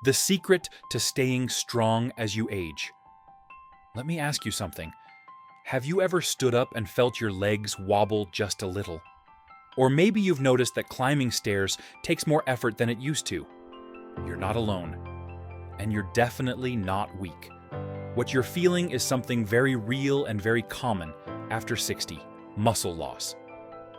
The secret to staying strong as you age. Let me ask you something. Have you ever stood up and felt your legs wobble just a little? Or maybe you've noticed that climbing stairs takes more effort than it used to. You're not alone. And you're definitely not weak. What you're feeling is something very real and very common after 60, muscle loss.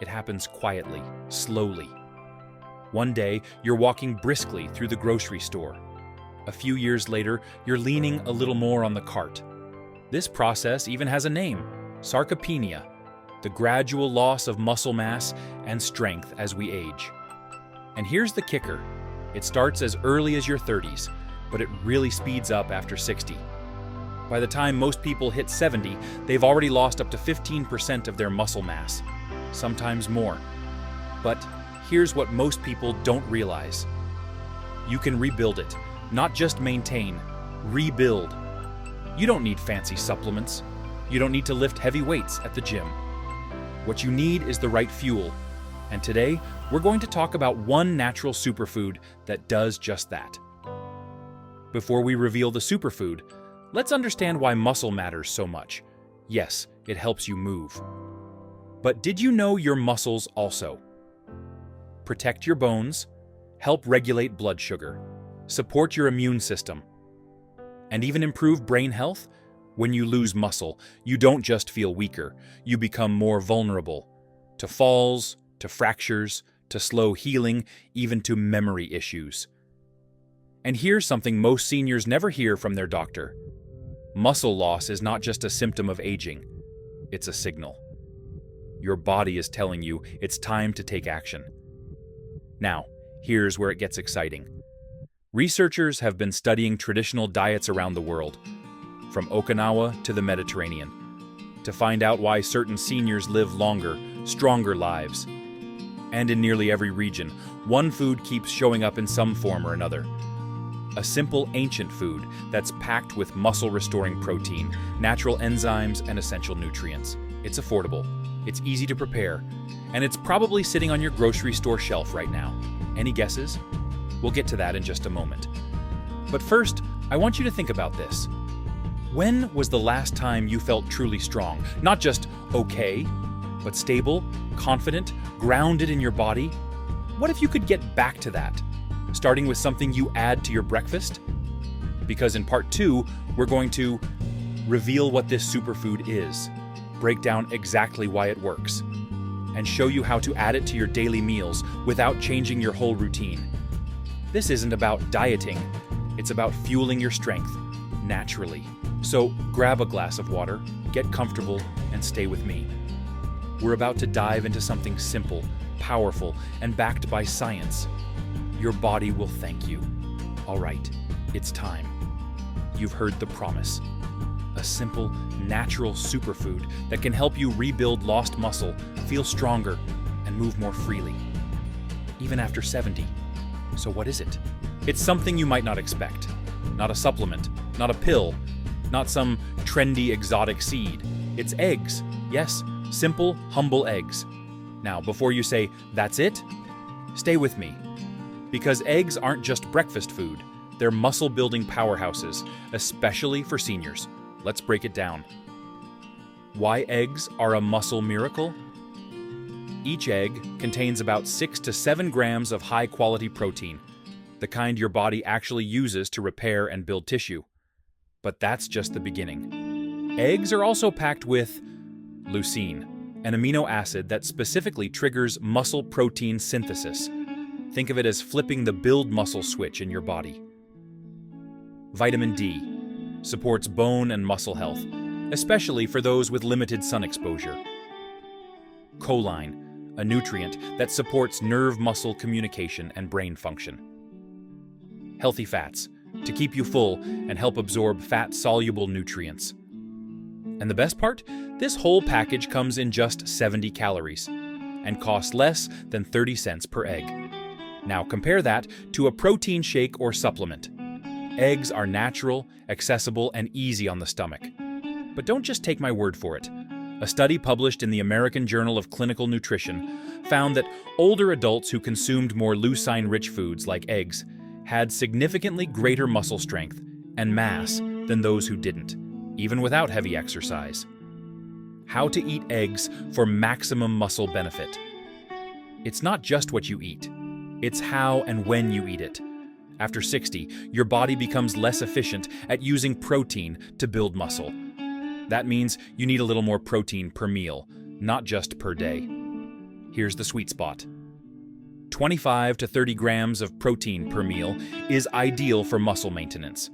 It happens quietly, slowly. One day, you're walking briskly through the grocery store. A few years later, you're leaning a little more on the cart. This process even has a name, sarcopenia, the gradual loss of muscle mass and strength as we age. And here's the kicker. It starts as early as your 30s, but it really speeds up after 60. By the time most people hit 70, they've already lost up to 15% of their muscle mass, sometimes more. But here's what most people don't realize. You can rebuild it, not just maintain, rebuild. You don't need fancy supplements. You don't need to lift heavy weights at the gym. What you need is the right fuel. And today, we're going to talk about one natural superfood that does just that. Before we reveal the superfood, let's understand why muscle matters so much. Yes, it helps you move. But did you know your muscles also protect your bones, help regulate blood sugar, support your immune system, and even improve brain health? When you lose muscle, you don't just feel weaker, you become more vulnerable to falls, to fractures, to slow healing, even to memory issues. And here's something most seniors never hear from their doctor. Muscle loss is not just a symptom of aging, it's a signal. Your body is telling you it's time to take action. Now, here's where it gets exciting. Researchers have been studying traditional diets around the world, from Okinawa to the Mediterranean, to find out why certain seniors live longer, stronger lives. And in nearly every region, one food keeps showing up in some form or another. A simple ancient food that's packed with muscle-restoring protein, natural enzymes, and essential nutrients. It's affordable, it's easy to prepare, and it's probably sitting on your grocery store shelf right now. Any guesses? We'll get to that in just a moment. But first, I want you to think about this. When was the last time you felt truly strong? Not just okay, but stable, confident, grounded in your body? What if you could get back to that? Starting with something you add to your breakfast? Because in part 2, we're going to reveal what this superfood is, break down exactly why it works, and show you how to add it to your daily meals without changing your whole routine. This isn't about dieting, it's about fueling your strength naturally. So grab a glass of water, get comfortable, and stay with me. We're about to dive into something simple, powerful, and backed by science. Your body will thank you. All right, it's time. You've heard the promise. A simple, natural superfood that can help you rebuild lost muscle, feel stronger, and move more freely, even after 70. So what is it? It's something you might not expect. Not a supplement, not a pill, not some trendy exotic seed. It's eggs. Yes, simple, humble eggs. Now, before you say, that's it, stay with me. Because eggs aren't just breakfast food, they're muscle-building powerhouses, especially for seniors. Let's break it down. Why eggs are a muscle miracle? Each egg contains about 6 to 7 grams of high-quality protein, the kind your body actually uses to repair and build tissue. But that's just the beginning. Eggs are also packed with leucine, an amino acid that specifically triggers muscle protein synthesis. Think of it as flipping the build muscle switch in your body. Vitamin D supports bone and muscle health, especially for those with limited sun exposure. Choline, a nutrient that supports nerve-muscle communication and brain function. Healthy fats, to keep you full and help absorb fat-soluble nutrients. And the best part? This whole package comes in just 70 calories and costs less than 30 cents per egg. Now compare that to a protein shake or supplement. Eggs are natural, accessible, and easy on the stomach. But don't just take my word for it. A study published in the American Journal of Clinical Nutrition found that older adults who consumed more leucine-rich foods like eggs had significantly greater muscle strength and mass than those who didn't, even without heavy exercise. How to eat eggs for maximum muscle benefit. It's not just what you eat, it's how and when you eat it. After 60, your body becomes less efficient at using protein to build muscle. That means you need a little more protein per meal, not just per day. Here's the sweet spot. 25 to 30 grams of protein per meal is ideal for muscle maintenance.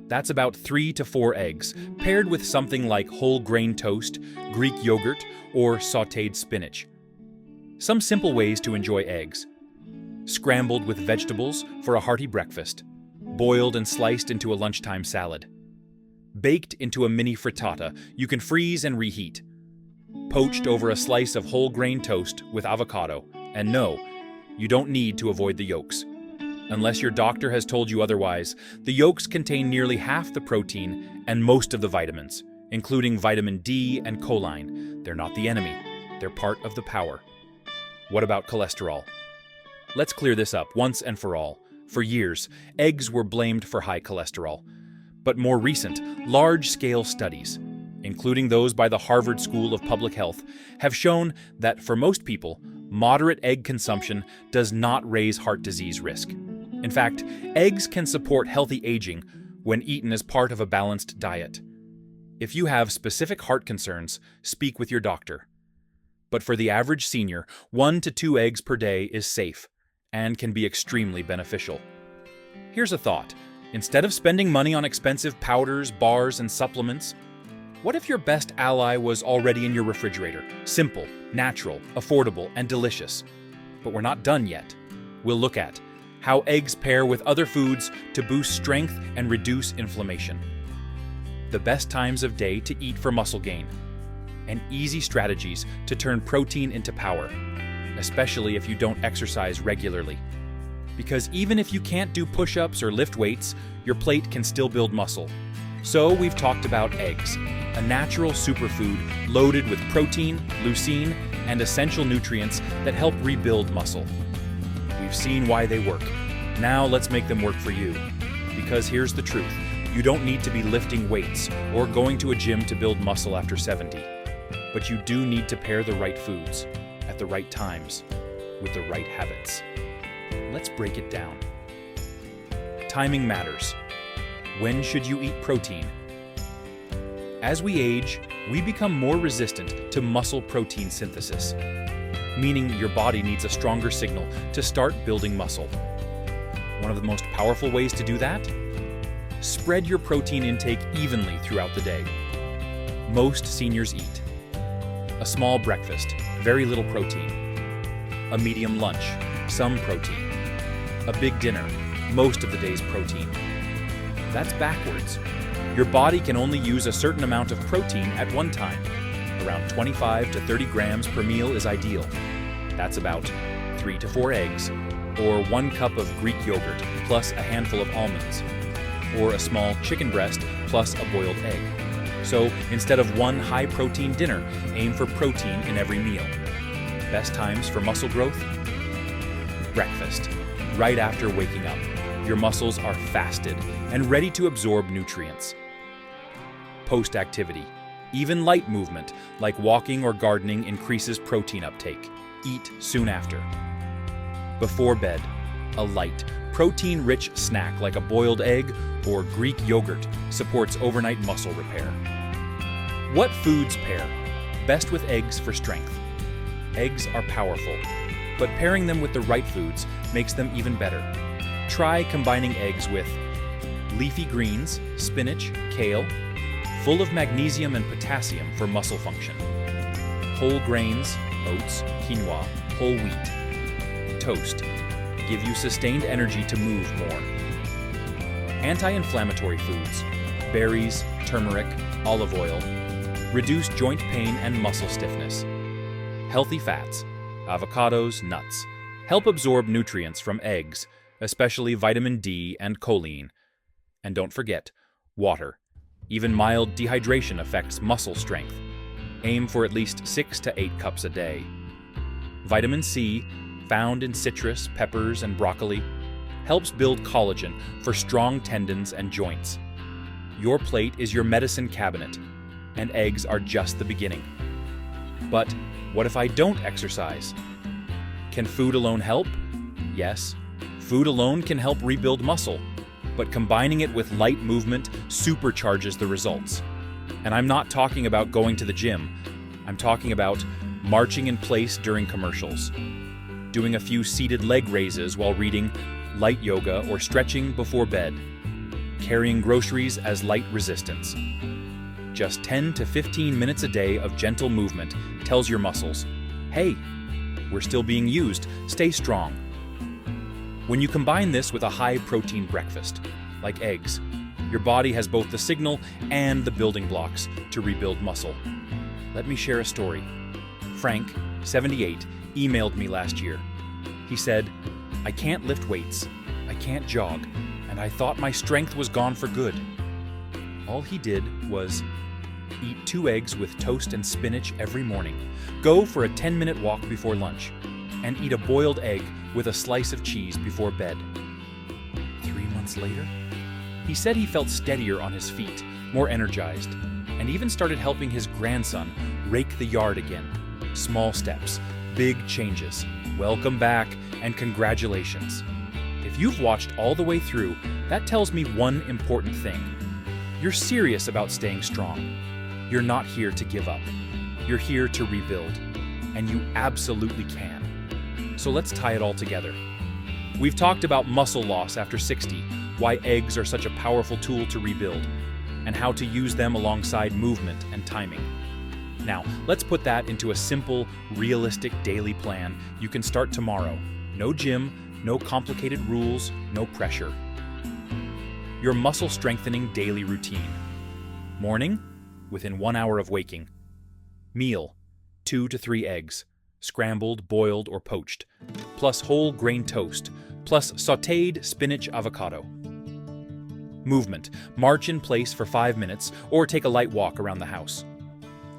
That's about 3 to 4 eggs, paired with something like whole grain toast, Greek yogurt, or sautéed spinach. Some simple ways to enjoy eggs. Scrambled with vegetables for a hearty breakfast. Boiled and sliced into a lunchtime salad. Baked into a mini frittata you can freeze and reheat. Poached over a slice of whole grain toast with avocado. And no, you don't need to avoid the yolks. Unless your doctor has told you otherwise, the yolks contain nearly half the protein and most of the vitamins, including vitamin D and choline. They're not the enemy, they're part of the power. What about cholesterol? Let's clear this up once and for all. For years, eggs were blamed for high cholesterol. But more recent, large-scale studies, including those by the Harvard School of Public Health, have shown that for most people, moderate egg consumption does not raise heart disease risk. In fact, eggs can support healthy aging when eaten as part of a balanced diet. If you have specific heart concerns, speak with your doctor. But for the average senior, 1 to 2 eggs per day is safe and can be extremely beneficial. Here's a thought. Instead of spending money on expensive powders, bars, and supplements, what if your best ally was already in your refrigerator? Simple, natural, affordable, and delicious. But we're not done yet. We'll look at how eggs pair with other foods to boost strength and reduce inflammation. The best times of day to eat for muscle gain. And easy strategies to turn protein into power, especially if you don't exercise regularly. Because even if you can't do push-ups or lift weights, your plate can still build muscle. So we've talked about eggs, a natural superfood loaded with protein, leucine, and essential nutrients that help rebuild muscle. We've seen why they work. Now let's make them work for you. Because here's the truth. You don't need to be lifting weights or going to a gym to build muscle after 70. But you do need to pair the right foods at the right times with the right habits. Let's break it down. Timing matters. When should you eat protein? As we age, we become more resistant to muscle protein synthesis, meaning your body needs a stronger signal to start building muscle. One of the most powerful ways to do that? Spread your protein intake evenly throughout the day. Most seniors eat a small breakfast, very little protein. A medium lunch, some protein. A big dinner, most of the day's protein. That's backwards. Your body can only use a certain amount of protein at one time. Around 25 to 30 grams per meal is ideal. That's about 3 to 4 eggs, or 1 cup of Greek yogurt plus a handful of almonds, or a small chicken breast plus a boiled egg. So instead of one high-protein dinner, aim for protein in every meal. Best times for muscle growth? Breakfast, right after waking up. Your muscles are fasted and ready to absorb nutrients. Post-activity. Even light movement, like walking or gardening, increases protein uptake. Eat soon after. Before bed, a light, protein-rich snack like a boiled egg or Greek yogurt supports overnight muscle repair. What foods pair? Best with eggs for strength. Eggs are powerful, but pairing them with the right foods makes them even better. Try combining eggs with leafy greens, spinach, kale, full of magnesium and potassium for muscle function. Whole grains, oats, quinoa, whole wheat. Toast, give you sustained energy to move more. Anti-inflammatory foods, berries, turmeric, olive oil, reduce joint pain and muscle stiffness. Healthy fats, avocados, nuts, help absorb nutrients from eggs, especially vitamin D and choline. And don't forget, water. Even mild dehydration affects muscle strength. Aim for at least 6 to 8 cups a day. Vitamin C, found in citrus, peppers, and broccoli, helps build collagen for strong tendons and joints. Your plate is your medicine cabinet, and eggs are just the beginning. But what if I don't exercise? Can food alone help? Yes, food alone can help rebuild muscle, but combining it with light movement supercharges the results. And I'm not talking about going to the gym. I'm talking about marching in place during commercials, doing a few seated leg raises while reading, light yoga or stretching before bed, carrying groceries as light resistance. Just 10 to 15 minutes a day of gentle movement tells your muscles, hey, we're still being used, stay strong. When you combine this with a high-protein breakfast, like eggs, your body has both the signal and the building blocks to rebuild muscle. Let me share a story. Frank, 78, emailed me last year. He said, I can't lift weights, I can't jog, and I thought my strength was gone for good. All he did was eat 2 eggs with toast and spinach every morning, go for a 10-minute walk before lunch, and eat a boiled egg with a slice of cheese before bed. 3 months later, he said he felt steadier on his feet, more energized, and even started helping his grandson rake the yard again. Small steps, big changes. Welcome back, and congratulations. If you've watched all the way through, that tells me one important thing. You're serious about staying strong. You're not here to give up. You're here to rebuild, and you absolutely can. So let's tie it all together. We've talked about muscle loss after 60, why eggs are such a powerful tool to rebuild, and how to use them alongside movement and timing. Now, let's put that into a simple, realistic daily plan you can start tomorrow. No gym, no complicated rules, no pressure. Your muscle-strengthening daily routine. Morning, within 1 hour of waking. Meal, 2 to 3 eggs, scrambled, boiled, or poached, plus whole grain toast, plus sautéed spinach avocado. Movement, march in place for 5 minutes or take a light walk around the house.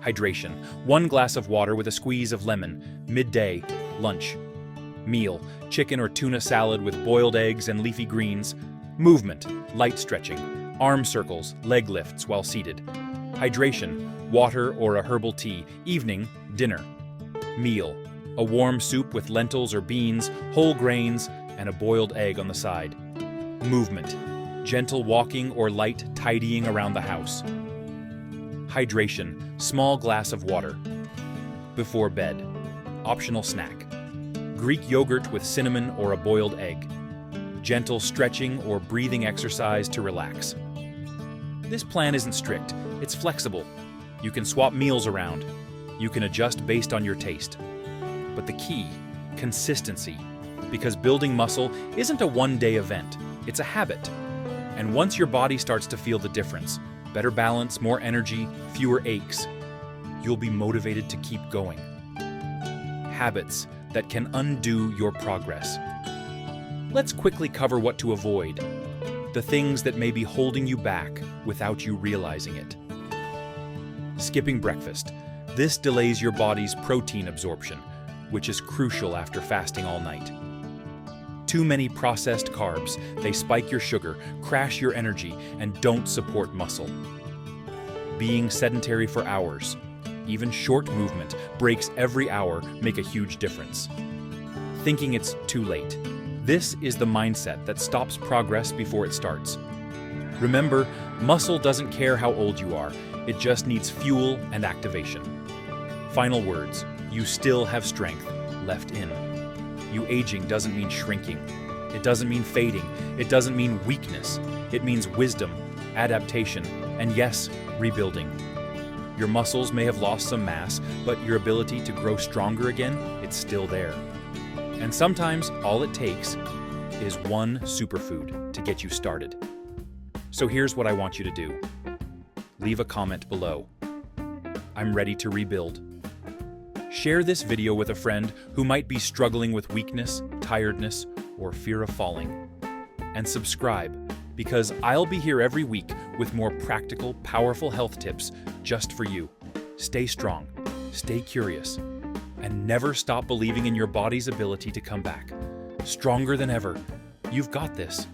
Hydration, 1 glass of water with a squeeze of lemon, midday, lunch. Meal, chicken or tuna salad with boiled eggs and leafy greens. Movement, light stretching, arm circles, leg lifts while seated. Hydration, water or a herbal tea. Evening, dinner. Meal, a warm soup with lentils or beans, whole grains, and a boiled egg on the side. Movement, gentle walking or light tidying around the house. Hydration, small glass of water. Before bed, optional snack. Greek yogurt with cinnamon or a boiled egg. Gentle stretching or breathing exercise to relax. This plan isn't strict, it's flexible. You can swap meals around. You can adjust based on your taste. But the key, consistency, because building muscle isn't a one-day event, it's a habit. And once your body starts to feel the difference, better balance, more energy, fewer aches, you'll be motivated to keep going. Habits that can undo your progress. Let's quickly cover what to avoid, the things that may be holding you back without you realizing it. Skipping breakfast. This delays your body's protein absorption, which is crucial after fasting all night. Too many processed carbs. They spike your sugar, crash your energy, and don't support muscle. Being sedentary for hours. Even short movement, breaks every hour, make a huge difference. Thinking it's too late. This is the mindset that stops progress before it starts. Remember, muscle doesn't care how old you are. It just needs fuel and activation. Final words, you still have strength left in. You aging doesn't mean shrinking. It doesn't mean fading. It doesn't mean weakness. It means wisdom, adaptation, and yes, rebuilding. Your muscles may have lost some mass, but your ability to grow stronger again, it's still there. And sometimes all it takes is one superfood to get you started. So here's what I want you to do. Leave a comment below. I'm ready to rebuild. Share this video with a friend who might be struggling with weakness, tiredness, or fear of falling. And subscribe, because I'll be here every week with more practical, powerful health tips just for you. Stay strong, stay curious, and never stop believing in your body's ability to come back, stronger than ever, You've got this.